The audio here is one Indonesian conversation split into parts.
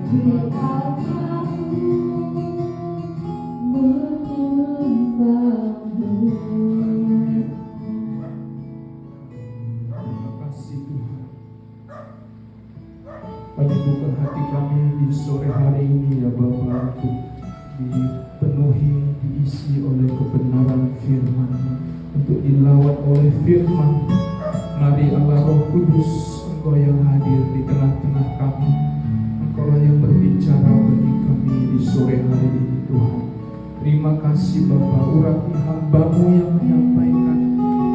Kami buka hati kami di sore hari ini ya Bapa, untuk dipenuhi, diisi oleh kebenaran firman, untuk dilawat oleh firman. Mari Allah Roh Kudus, Engkau yang hadir di tengah-tengah kami, Engkaulah yang berbicara bagi kami di sore hari ini Tuhan. Terima kasih Bapa, urapi hamba-Mu yang menyampaikan,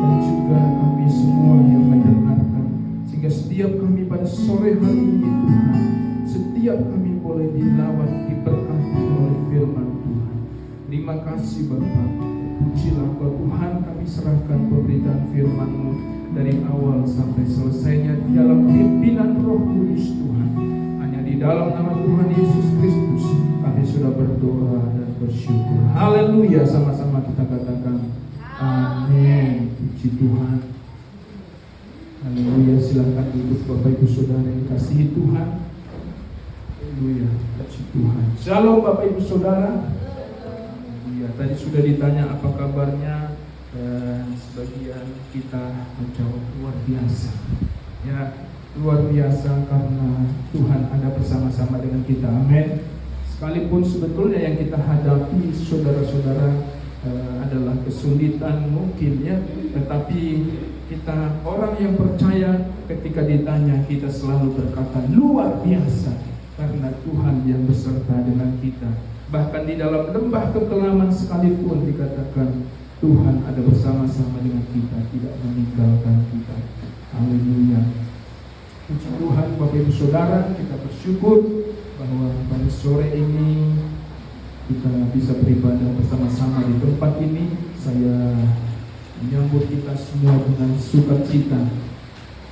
dan juga kami semua yang mendengarkan, sehingga setiap kami pada sore hari ini Tuhan, setiap kami boleh dilawat, diberkati oleh firman Tuhan. Terima kasih Bapa. Pujilah Engkau Tuhan, kami serahkan pemberitaan firman-Mu dari awal sampai selesainya di dalam pimpinan Roh Kudus Tuhan. Hanya di dalam nama Tuhan Yesus Kristus kami sudah berdoa dan bersyukur. Haleluya, sama-sama kita katakan amin. Puji Tuhan. Haleluya, silakan duduk Bapak Ibu Saudara yang dikasihi Tuhan. Haleluya, puji Tuhan. Shalom Bapak Ibu Saudara. Haleluya, tadi sudah ditanya apa kabarnya, dan sebagian kita menjawab luar biasa. Ya, luar biasa karena Tuhan ada bersama-sama dengan kita. Amin. Sekalipun sebetulnya yang kita hadapi saudara-saudara adalah kesulitan mungkin ya, tetapi kita orang yang percaya ketika ditanya kita selalu berkata luar biasa karena Tuhan yang beserta dengan kita. Bahkan di dalam lembah kekelaman sekalipun dikatakan Tuhan ada bersama-sama dengan kita, tidak meninggalkan kita. Haleluya. Puji Tuhan Bapak Ibu Saudara, kita bersyukur bahwa pada sore ini kita bisa beribadah bersama-sama di tempat ini. Saya menyambut kita semua dengan sukacita.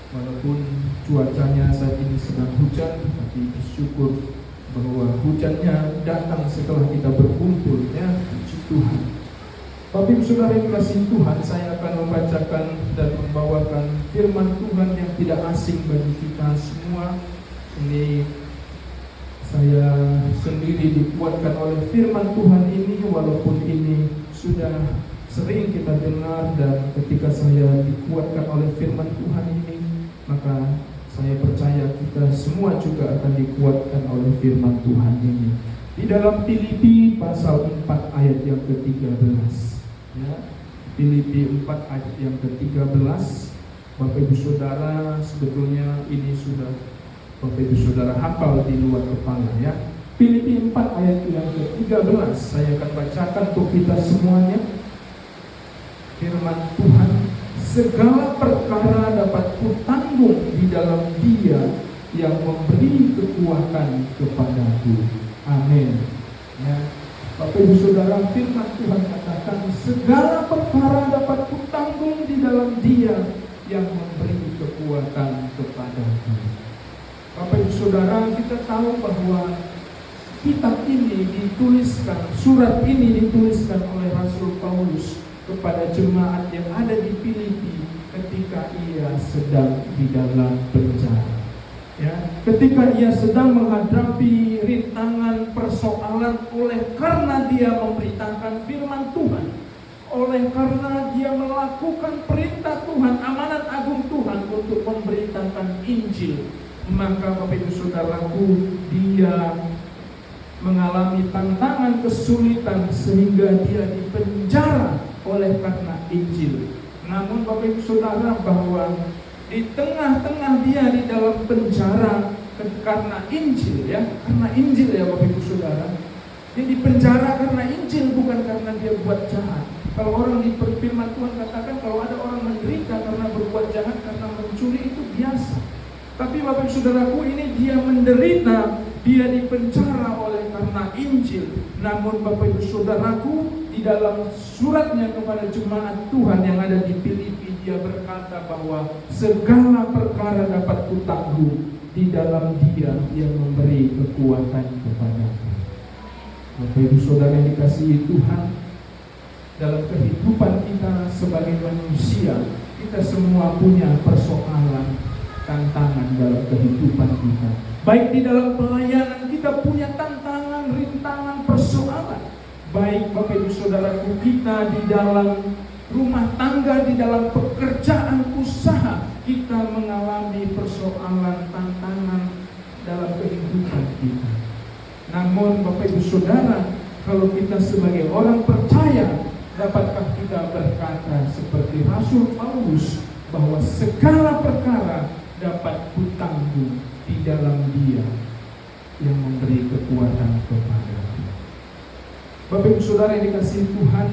Walaupun cuacanya saat ini sedang hujan, tapi bersyukur bahwa hujannya datang setelah kita berkumpul ya. Puji Tuhan. Bapak Ibu Saudara yang dikasihi Tuhan, saya akan membacakan dan membawakan firman Tuhan yang tidak asing bagi kita semua. Ini saya sendiri dikuatkan oleh firman Tuhan ini, walaupun ini sudah sering kita dengar, dan ketika saya dikuatkan oleh firman Tuhan ini, maka saya percaya kita semua juga akan dikuatkan oleh firman Tuhan ini. Di dalam Filipi pasal 4 ayat yang ke-13 ya, Filipi 4 ayat yang ke-13. Bapak Ibu Saudara, sebetulnya ini sudah Bapak Ibu Saudara hafal di luar kepala ya. Filipi 4 ayat yang ke-13 saya akan bacakan untuk kita semuanya. Firman Tuhan, segala perkara dapat kutanggung di dalam Dia yang memberi kekuatan kepadaku. Amin. Ya. Bapak Ibu Saudara, firman Tuhan katakan segala perkara dapat kutanggung di dalam Dia yang memberi kekuatan kepadaku. Bapak Ibu Saudara, kita tahu bahwa kitab ini dituliskan, surat ini dituliskan oleh Rasul Paulus kepada jemaat yang ada di Filipi ketika ia sedang di dalam penjara. Ya, ketika ia sedang menghadapi rintangan persoalan oleh karena dia memberitakan firman Tuhan, oleh karena dia melakukan perintah Tuhan, amanat agung Tuhan untuk memberitakan Injil, maka Bapak Ibu Saudaraku, dia mengalami tantangan kesulitan sehingga dia dipenjara oleh karena Injil. Namun Bapak Ibu Saudara, bahwa di tengah-tengah dia di dalam penjara karena Injil ya, karena Injil ya Bapak Ibu Saudara, dia dipenjara karena Injil, bukan karena dia buat jahat. Kalau orang di firman Tuhan katakan kalau ada orang menderita karena berbuat jahat, karena mencuri, itu biasa. Tapi Bapak Ibu Saudaraku, ini dia menderita, dia dipenjara oleh karena Injil. Namun Bapak Ibu Saudaraku, di dalam suratnya kepada jemaat Tuhan yang ada di Filipi, dia berkata bahwa segala perkara dapat kutanggung di dalam Dia yang memberi kekuatan kepadaku. Bapak Ibu Saudara yang dikasihi Tuhan, dalam kehidupan kita sebagai manusia, kita semua punya persoalan. tantangan dalam kehidupan kita. Baik di dalam pelayanan kita punya tantangan, rintangan, persoalan. Baik Bapak Ibu Saudaraku, kita di dalam rumah tangga, di dalam pekerjaan usaha, kita mengalami persoalan, tantangan dalam kehidupan kita. Namun Bapak Ibu Saudara, kalau kita sebagai orang percaya, dapatkah kita berkata seperti Rasul Paulus bahwa segala perkara dapat kutanggung di dalam Dia yang memberi kekuatan kepadaku. Bapak Ibu Saudara yang dikasihi Tuhan,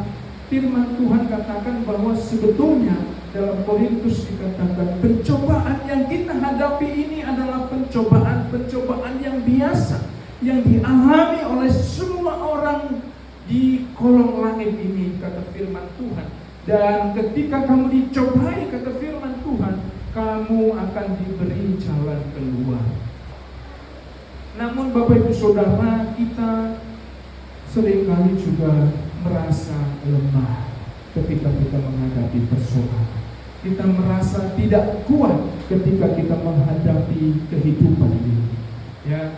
firman Tuhan katakan bahwa sebetulnya dalam Korintus dikatakan pencobaan yang kita hadapi ini adalah pencobaan yang biasa, yang dialami oleh semua orang di kolong langit ini, kata firman Tuhan. Dan ketika kamu dicobai, kata firman Tuhan, kamu akan diberi jalan keluar. Namun Bapak Ibu Saudara, kita seringkali juga merasa lemah ketika kita menghadapi persoalan. Kita merasa tidak kuat ketika kita menghadapi kehidupan ini. Ya,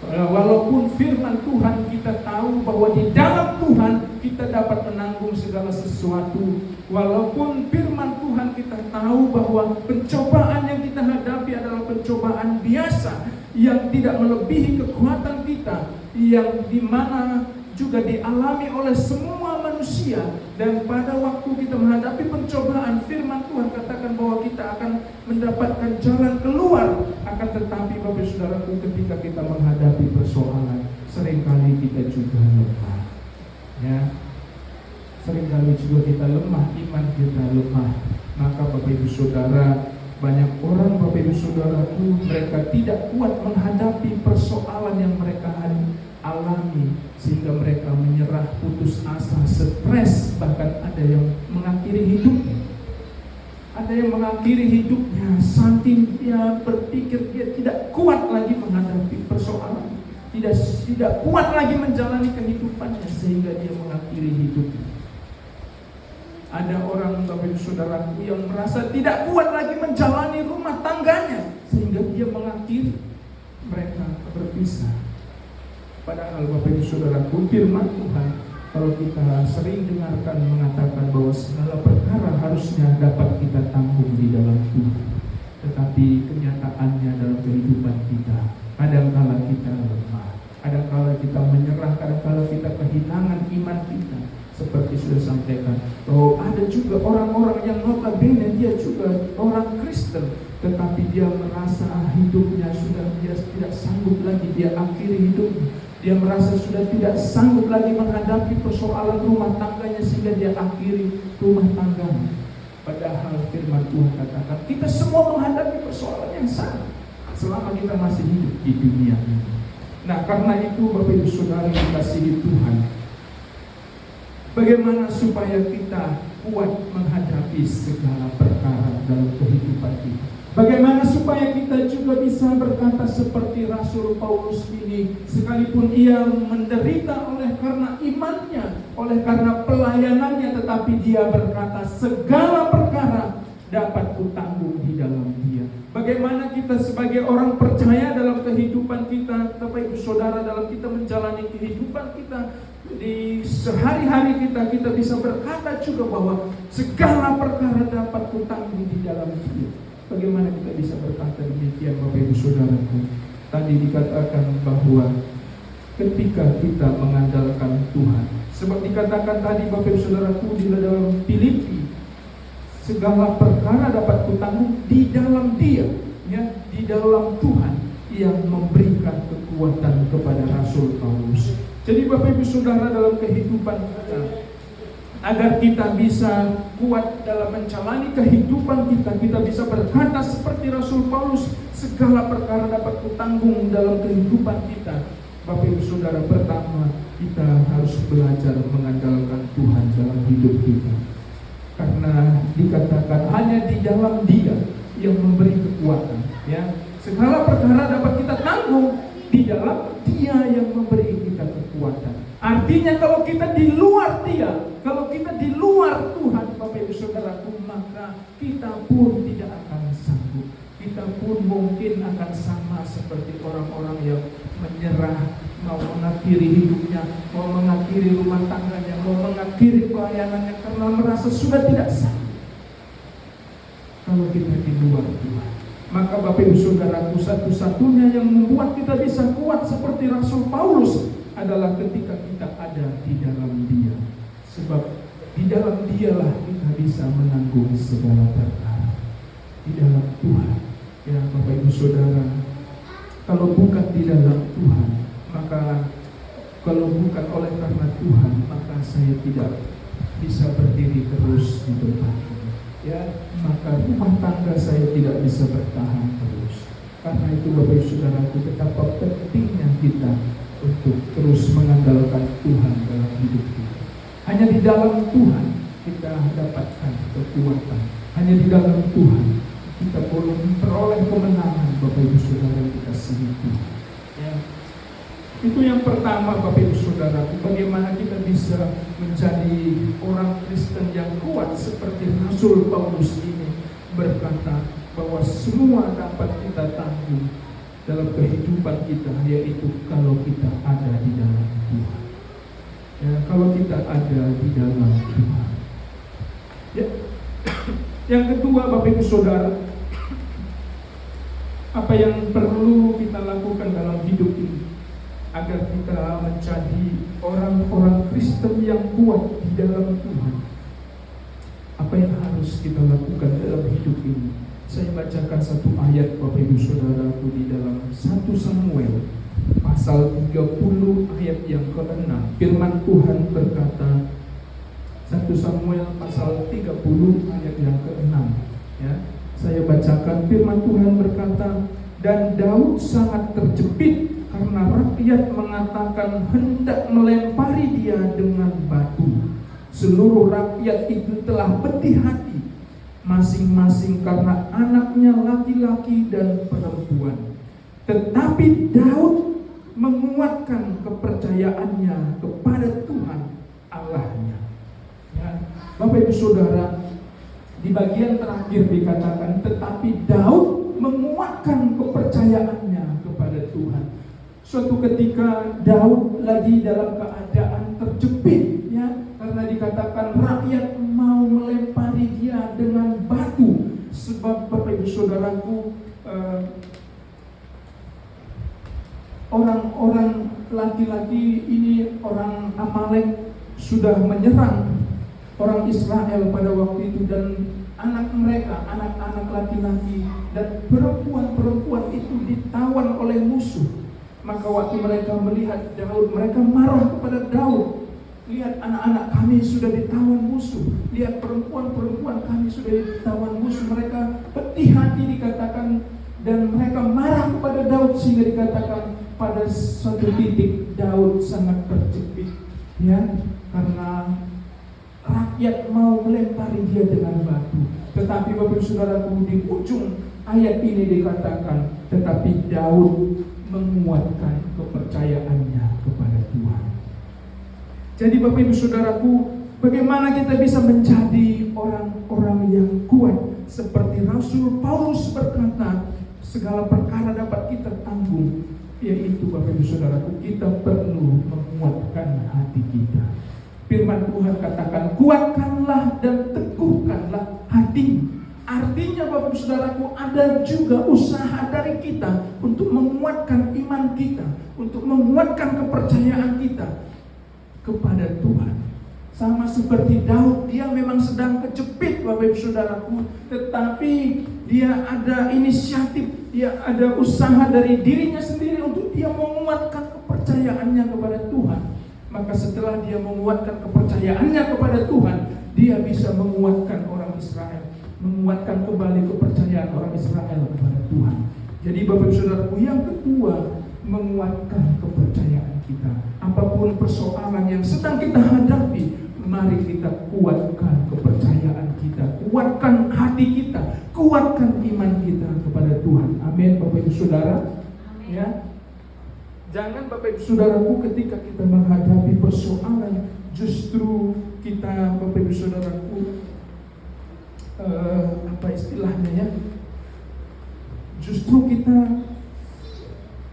walaupun firman Tuhan kita tahu bahwa di dalam Tuhan kita dapat menanggung segala sesuatu. Walaupun firman Tuhan kita tahu bahwa pencobaan yang kita hadapi adalah pencobaan biasa yang tidak melebihi kekuatan kita, yang dimana juga dialami oleh semua manusia. Dan pada waktu kita menghadapi pencobaan, firman Tuhan katakan bahwa kita akan mendapatkan jalan keluar. Akan tetapi Bapak Saudaraku, ketika kita menghadapi persoalan, seringkali kita juga lemah. Ya, seringkali juga kita lemah, iman kita lemah. Maka Bapak Ibu Saudara, banyak orang Bapak Ibu Saudaraku, mereka tidak kuat menghadapi persoalan yang mereka alami, sehingga mereka menyerah, putus asa, stres, bahkan ada yang mengakhiri hidupnya. Ada yang mengakhiri hidupnya saking dia berpikir dia tidak kuat lagi menghadapi persoalan, tidak kuat lagi menjalani kehidupannya, sehingga dia mengakhiri hidupnya. Ada orang Bapak Ibu Saudaraku yang merasa tidak kuat lagi menjalani rumah tangganya, sehingga dia mengakhiri, mereka berpisah. Padahal Bapak Ibu Saudaraku, firman Tuhan kalau kita sering dengarkan mengatakan bahwa segala perkara harusnya dapat kita tanggung di dalam Tuhan. Tetapi kenyataannya dalam kehidupan kita, kadangkala kita lemah, kadangkala kita menyerah, kadangkala kita kehilangan iman kita. Seperti sudah sampaikan, bahwa ada juga orang-orang yang notabene dia juga orang Kristen, tetapi dia merasa hidupnya sudah dia tidak sanggup lagi, dia akhiri hidupnya. Dia merasa sudah tidak sanggup lagi menghadapi persoalan rumah tangganya, sehingga dia akhiri rumah tangganya. Padahal firman Tuhan katakan kita semua menghadapi persoalan yang sama selama kita masih hidup di dunia ini. Nah, karena itu Bapak Ibu Saudara yang dikasihi Tuhan, bagaimana supaya kita kuat menghadapi segala perkara dalam kehidupan kita? Bagaimana supaya kita juga bisa berkata seperti Rasul Paulus ini, sekalipun ia menderita oleh karena imannya, oleh karena pelayanannya, tetapi dia berkata segala perkara dapat kutanggung di dalam Dia. Bagaimana kita sebagai orang percaya dalam kehidupan kita, Bapak Ibu Saudara, dalam kita menjalani kehidupan kita di sehari-hari kita bisa berkata juga bahwa segala perkara dapat kutanggung di dalam Dia. Bagaimana kita bisa berkata demikian, Bapak Ibu Saudaraku? Tadi dikatakan bahwa ketika kita mengandalkan Tuhan, seperti dikatakan tadi Bapak Ibu Saudaraku di dalam Filipi, segala perkara dapat kutanggung di dalam Dia, ya, di dalam Tuhan yang memberikan kekuatan kepada Rasul Paulus. Jadi Bapak Ibu Saudara, dalam kehidupan kita, agar kita bisa kuat dalam menjalani kehidupan kita bisa berkata seperti Rasul Paulus, segala perkara dapat kutanggung dalam kehidupan kita. Bapak Ibu Saudara, pertama kita harus belajar mengandalkan Tuhan dalam hidup kita. Karena dikatakan hanya di dalam Dia yang memberi kekuatan, ya. Segala perkara dapat kita tanggung di dalam Dia yang memberi kita kekuatan. Artinya kalau kita di luar Dia, kalau kita di luar Tuhan, Bapak Ibu Saudaraku, maka kita pun tidak akan sanggup. Kita pun pun mungkin akan sama seperti orang-orang yang menyerah, mau mengakhiri hidupnya, mau mengakhiri rumah tangganya, mau mengakhiri pelayanannya karena merasa sudah tidak sanggup. Kalau kita di luar Tuhan, maka Bapak Ibu Saudaraku, satu-satunya yang membuat kita bisa kuat seperti Rasul Paulus adalah ketika kita ada di dalam Dia. Sebab di dalam Dialah kita bisa menanggung segala perkara. Di dalam Tuhan, ya Bapak Ibu Saudara, kalau bukan di dalam Tuhan, maka kalau bukan oleh karena Tuhan, maka saya tidak bisa berdiri terus di depan ini. Ya, maka rumah tangga saya tidak bisa bertahan terus. Karena itu Bapak Ibu Saudaraku, betapa pentingnya kita untuk terus mengandalkan Tuhan dalam hidup kita. Hanya di dalam Tuhan kita dapatkan kekuatan. Hanya di dalam Tuhan kita boleh memperoleh kemenangan, Bapak Ibu Saudara yang dikasihi Tuhan. Ya. Itu yang pertama, Bapak Ibu Saudara, bagaimana kita bisa menjadi orang Kristen yang kuat seperti Rasul Paulus ini berkata bahwa semua dapat kita tanggung dalam kehidupan kita, yaitu kalau kita ada di dalam Tuhan. Ya, kalau kita ada di dalam Tuhan. Ya. Yang kedua, Bapak Ibu Saudara, apa yang perlu kita lakukan dalam hidup ini agar kita menjadi orang-orang Kristen yang kuat di dalam Tuhan? Apa yang harus kita lakukan dalam hidup ini? Saya bacakan satu ayat, Bapak Ibu Saudaraku, di dalam 1 Samuel pasal 30 ayat yang ke-6. Firman Tuhan berkata, 1 Samuel pasal 30 ayat yang ke-6, ya. Saya bacakan, firman Tuhan berkata, dan Daud sangat terjepit karena rakyat mengatakan hendak melempari dia dengan batu. Seluruh rakyat itu telah pedih hati, masing-masing karena anaknya laki-laki dan perempuan. Tetapi Daud menguatkan kepercayaannya kepada Tuhan Allahnya. Ya, Bapak Ibu Saudara, di bagian terakhir dikatakan, tetapi Daud menguatkan kepercayaannya kepada Tuhan. Suatu ketika Daud lagi dalam keadaan terjepit, ya, karena dikatakan rakyat mau melempari dia dengan batu. Sebab Bapak Ibu Saudaraku, orang-orang laki-laki ini, orang Amalek, sudah menyerang orang Israel pada waktu itu, dan anak mereka, anak-anak laki-laki dan perempuan-perempuan itu ditawan oleh musuh. Maka waktu mereka melihat Daud, mereka marah kepada Daud. Lihat, anak-anak kami sudah ditawan musuh, lihat perempuan-perempuan kami sudah ditawan musuh. Mereka pedih hati dikatakan, dan mereka marah kepada Daud, sehingga dikatakan pada suatu titik Daud sangat terjepit, ya, karena rakyat mau melempari dia dengan batu. Tetapi Bapak Saudaraku, di ujung ayat ini dikatakan, tetapi Daud menguatkan kepercayaannya kepada Tuhan. Jadi Bapak Ibu Saudaraku, bagaimana kita bisa menjadi orang-orang yang kuat seperti Rasul Paulus berkata, segala perkara dapat kita tanggung, yaitu Bapak Ibu Saudaraku, kita perlu menguatkan hati kita. Firman Tuhan katakan, kuatkanlah dan teguhkanlah hati. Artinya Bapak Saudaraku, ada juga usaha dari kita untuk menguatkan iman kita, untuk menguatkan kepercayaan kita kepada Tuhan. Sama seperti Daud, dia memang sedang kejepit Bapak Ibu Saudaraku, tetapi dia ada inisiatif, dia ada usaha dari dirinya sendiri untuk dia menguatkan kepercayaannya kepada Tuhan. Maka setelah dia menguatkan kepercayaannya kepada Tuhan, dia bisa menguatkan orang Israel, menguatkan kembali kepercayaan orang Israel kepada Tuhan. Jadi Bapak Saudaraku, yang kedua, menguatkan kepercayaan kita. Apapun persoalan yang sedang kita hadapi, mari kita kuatkan kepercayaan kita, kuatkan hati kita, kuatkan iman kita kepada Tuhan. Amin, Bapak Ibu Saudara. Amin. Ya. Jangan Bapak Ibu Saudaraku, ketika kita menghadapi persoalan, justru kita, Bapak Ibu Saudaraku, apa istilahnya ya, Justru kita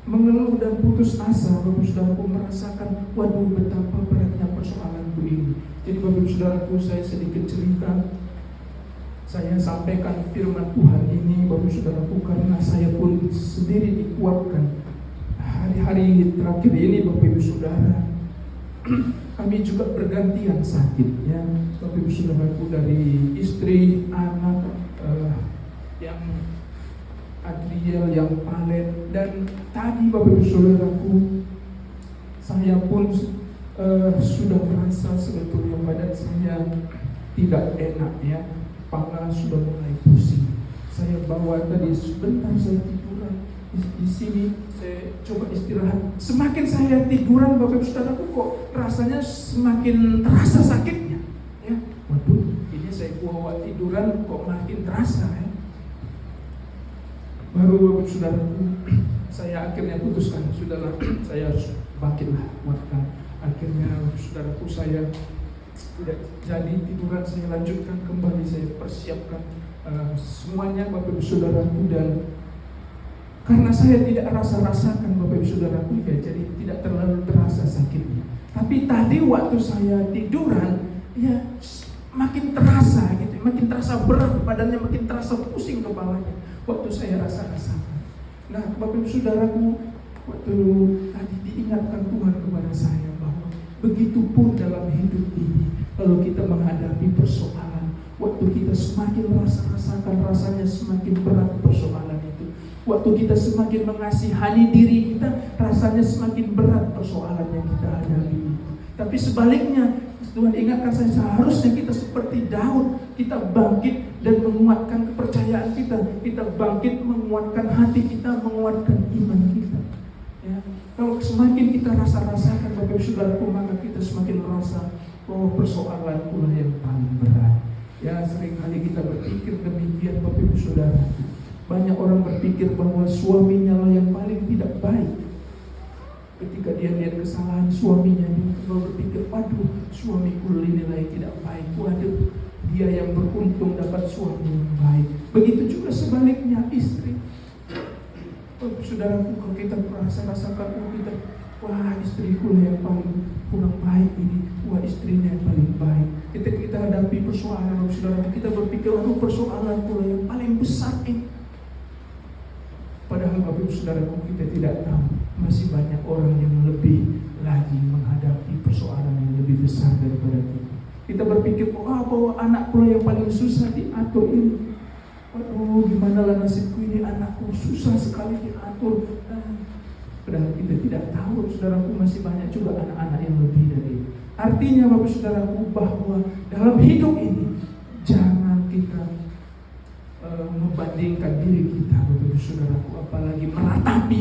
mengeluh dan putus asa, Bapak Saudaraku, merasakan, waduh betapa beratnya persoalanku ini. Jadi Bapak Saudaraku, saya sedikit cerita. Saya sampaikan firman Tuhan ini Bapak Saudaraku karena saya pun sendiri dikuatkan. Hari-hari terakhir ini Bapak Ibu Saudara, kami juga bergantian sakit ya, Bapak Ibu Saudaraku, dari istri, anak, yang Adriel, yang Palen, dan tadi Bapak Ibu Saudaraku, saya pun sudah merasa sebetulnya badan saya tidak enak ya, kepala sudah mulai pusing. Saya bawa tadi sebentar, saya tiduran di sini, saya coba istirahat. Semakin saya tiduran Bapak Ibu Saudaraku, kok rasanya semakin terasa sakitnya ya. Waduh, ini saya bawa tiduran kok makin terasa ya. Baru Bapak Saudaraku, saya akhirnya putuskan, sudahlah, saya harus bangkitlah, kuatkan. Akhirnya Bapak Saudaraku, saya tidak jadi tiduran, saya lanjutkan kembali, saya persiapkan semuanya Bapak Ibu Saudaraku, dan karena saya tidak rasakan Bapak Ibu Saudaraku ya, jadi tidak terlalu terasa sakitnya. Tapi tadi waktu saya tiduran ya makin terasa gitu, makin terasa berat badannya, makin terasa pusing kepalanya waktu saya rasakan. Nah Bapak Ibu Saudaraku, waktu tadi diingatkan Tuhan kepada saya bahwa begitupun dalam hidup ini, kalau kita menghadapi persoalan, waktu kita semakin rasakan rasanya semakin berat persoalan itu. Waktu kita semakin mengasihani diri kita, rasanya semakin berat persoalan yang kita hadapi. Tapi sebaliknya, Tuhan ingatkan saya, seharusnya kita seperti Daud, kita bangkit dan menguatkan kepercayaan kita. Kita bangkit menguatkan hati kita, menguatkan iman kita. Ya, kalau semakin kita rasakan Bapak Ibu Saudaraku, maka kita semakin merasa bahwa persoalan pula yang paling berat. Ya, seringkali kita berpikir demikian Bapak Ibu Saudara. Banyak orang berpikir bahwa suaminya lah yang paling tidak baik. Ketika dia lihat kesalahan suaminya, dia berpikir, waduh, suamiku ini lah yang tidak baik. Waduh, dia yang beruntung dapat suami yang baik. Begitu juga sebaliknya istri. Saudaraku, kalau kita rasakan kita, wah istriku lah yang paling kurang baik ini, wah istrinya yang paling baik. Ketika kita hadapi persoalan, saudara, kita berpikir, waduh persoalanku lah yang paling besar ini. Padahal Bapak Ibu Saudaraku, kita tidak tahu masih banyak orang yang lebih lagi menghadapi persoalan yang lebih besar daripada kita. Kita berpikir bahwa anak pula yang paling susah diatur ini. Waduh, gimana lah nasibku ini, anakku susah sekali diatur. Padahal kita tidak tahu, saudaraku, masih banyak juga anak-anak yang lebih dari itu. Artinya Bapak Saudaraku, bahwa dalam hidup ini jangan kita membandingkan diri kita, Bapak Saudaraku, apalagi meratapi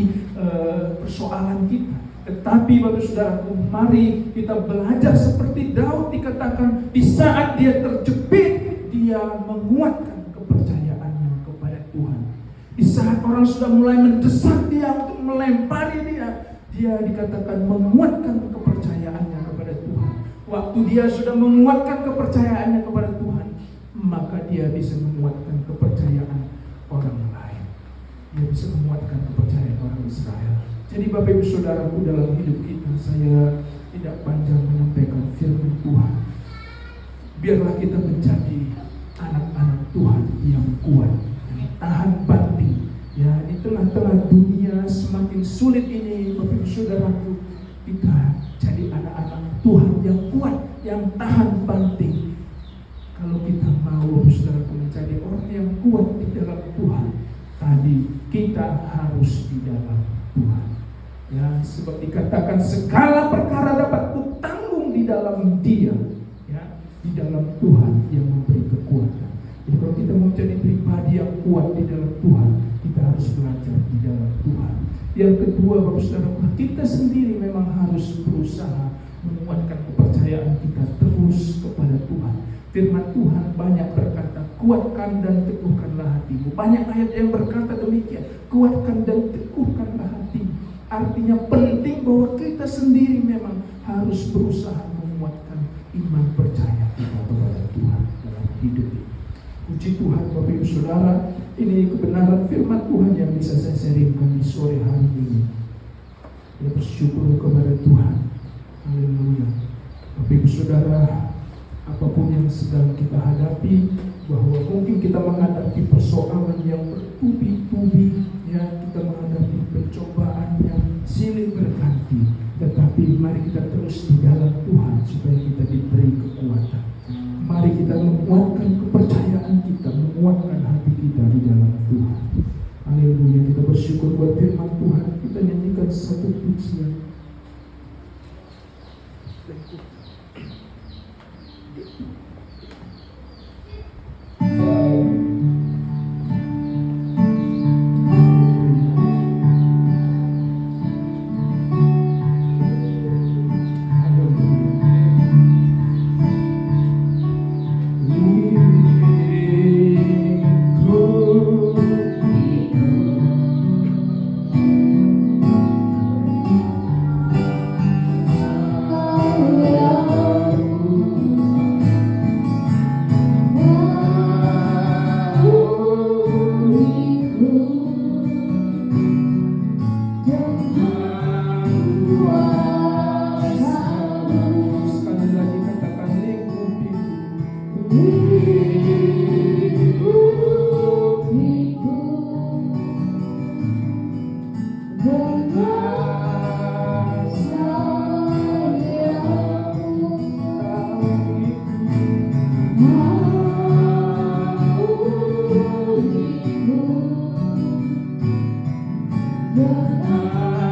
persoalan kita. Tetapi Bapak Saudaraku, mari kita belajar seperti Daud, dikatakan di saat dia terjepit, dia menguatkan kepercayaannya kepada Tuhan. Di saat orang sudah mulai mendesak dia untuk melempari dia dikatakan menguatkan kepercayaannya kepada Tuhan. Waktu dia sudah menguatkan kepercayaannya kepada Tuhan, maka dia bisa menguatkan kepercayaan orang lain. Dia bisa menguatkan kepercayaan orang Israel. Jadi Bapak Ibu Saudaraku, dalam hidup kita, saya tidak panjang menyampaikan firman Tuhan. Biarlah kita menjadi anak-anak Tuhan yang kuat, yang tahan banting. Ya, di tengah-tengah dunia semakin sulit ini, Bapak Ibu Saudaraku, kita jadi anak-anak Tuhan yang kuat, yang tahan banting. Kalau kita mau, saudaraku, menjadi orang yang kuat di dalam Tuhan, tadi kita harus di dalam Tuhan. Ya, sebab dikatakan segala perkara dapat kutanggung di dalam Dia, ya, di dalam Tuhan yang memberi kekuatan. Jadi kalau kita mau menjadi pribadi yang kuat di dalam Tuhan, kita harus belajar di dalam Tuhan. Yang kedua, Bapak Saudaraku, kita sendiri memang harus berusaha menguatkan kepercayaan kita terus kepada Tuhan. Firman Tuhan banyak berkata, kuatkan dan teguhkanlah hatimu. Banyak ayat yang berkata demikian, kuatkan dan teguhkanlah hatimu. Artinya penting bahwa kita sendiri memang harus berusaha menguatkan iman percaya kita kepada Tuhan dalam hidup ini. Puji Tuhan Bapak Ibu Saudara, ini kebenaran firman Tuhan yang bisa saya sharingkan di sore hari ini. Ya, bersyukur kepada Tuhan. Haleluya. Bapak Ibu Saudara, apapun yang sedang kita hadapi, bahwa mungkin kita menghadapi persoalan yang bertubi-tubi, ya, kita menghadapi pencobaan yang silih berganti, tetapi mari kita terus di dalam Tuhan supaya kita diberi kekuatan. Mari kita menguatkan kepercayaan kita, menguatkan hati kita di dalam Tuhan. Haleluya. Kita bersyukur buat firman Tuhan. Kita nyanyikan satu pujian. Benar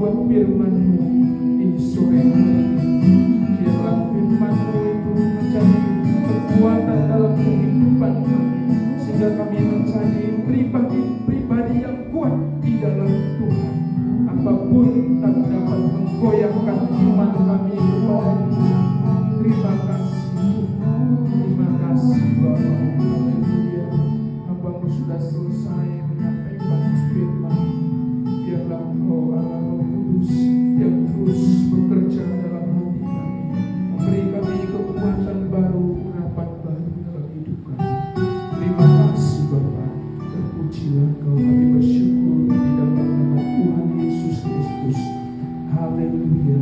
Tuhan firman-Mu di sore hari ini. Biarlah firman-Mu itu menjadi kekuatan dalam kehidupan kami, sehingga kami menjadi pribadi-pribadi yang kuat di dalam Tuhan. Apapun tak dapat menggoyahkan iman kami kepada Tuhan. Terima kasih Tuhan, terima kasih Bapa. Haleluya. Hamba-Mu sudah selesai menyampaikan firman. Biarlah Engkau Allah Roh Kudus yang terus bekerja dalam hati kami, memberi kami kekuatan baru, urapan baru dalam hidup kami. Terima kasih Bapa, terpujilah Kau, kami bersyukur di dalam nama Tuhan Yesus Kristus. Haleluya.